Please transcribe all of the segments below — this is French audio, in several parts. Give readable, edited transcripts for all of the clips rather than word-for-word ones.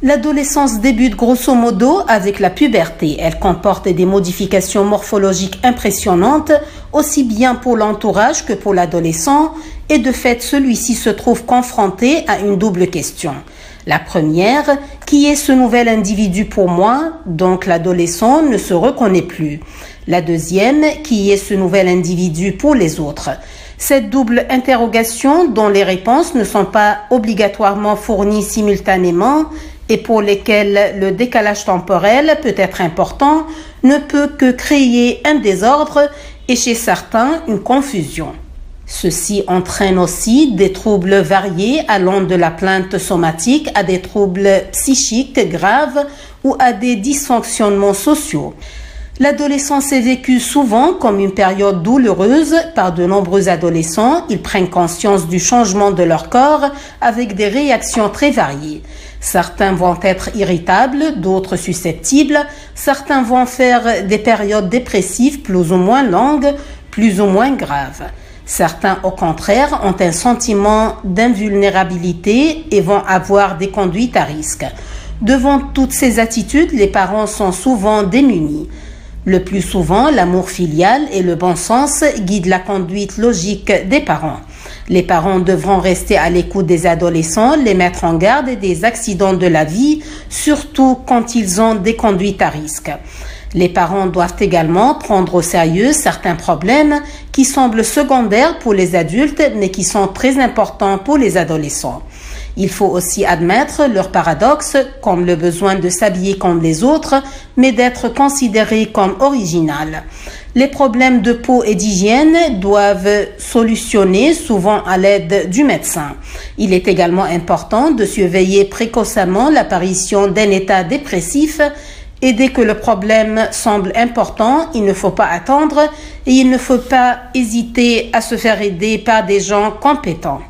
L'adolescence débute grosso modo avec la puberté. Elle comporte des modifications morphologiques impressionnantes, aussi bien pour l'entourage que pour l'adolescent, et de fait celui-ci se trouve confronté à une double question. La première, qui est ce nouvel individu pour moi? Donc l'adolescent ne se reconnaît plus. La deuxième, qui est ce nouvel individu pour les autres? Cette double interrogation, dont les réponses ne sont pas obligatoirement fournies simultanément et pour lesquelles le décalage temporel peut être important, ne peut que créer un désordre et chez certains une confusion. Ceci entraîne aussi des troubles variés allant de la plainte somatique à des troubles psychiques graves ou à des dysfonctionnements sociaux. L'adolescence est vécue souvent comme une période douloureuse par de nombreux adolescents. Ils prennent conscience du changement de leur corps avec des réactions très variées. Certains vont être irritables, d'autres susceptibles. Certains vont faire des périodes dépressives plus ou moins longues, plus ou moins graves. Certains, au contraire, ont un sentiment d'invulnérabilité et vont avoir des conduites à risque. Devant toutes ces attitudes, les parents sont souvent démunis. Le plus souvent, l'amour filial et le bon sens guident la conduite logique des parents. Les parents devront rester à l'écoute des adolescents, les mettre en garde des accidents de la vie, surtout quand ils ont des conduites à risque. Les parents doivent également prendre au sérieux certains problèmes qui semblent secondaires pour les adultes, mais qui sont très importants pour les adolescents. Il faut aussi admettre leur paradoxe, comme le besoin de s'habiller comme les autres, mais d'être considéré comme original. Les problèmes de peau et d'hygiène doivent solutionner souvent à l'aide du médecin. Il est également important de surveiller précocement l'apparition d'un état dépressif et dès que le problème semble important, il ne faut pas attendre et il ne faut pas hésiter à se faire aider par des gens compétents.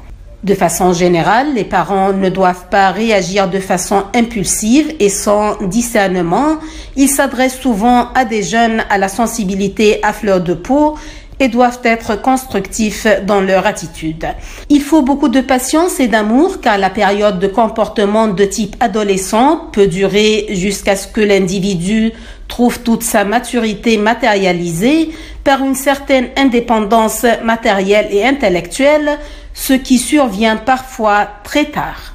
De façon générale, les parents ne doivent pas réagir de façon impulsive et sans discernement. Ils s'adressent souvent à des jeunes à la sensibilité à fleur de peau et doivent être constructifs dans leur attitude. Il faut beaucoup de patience et d'amour car la période de comportement de type adolescent peut durer jusqu'à ce que l'individu trouve toute sa maturité matérialisée par une certaine indépendance matérielle et intellectuelle, ce qui survient parfois très tard.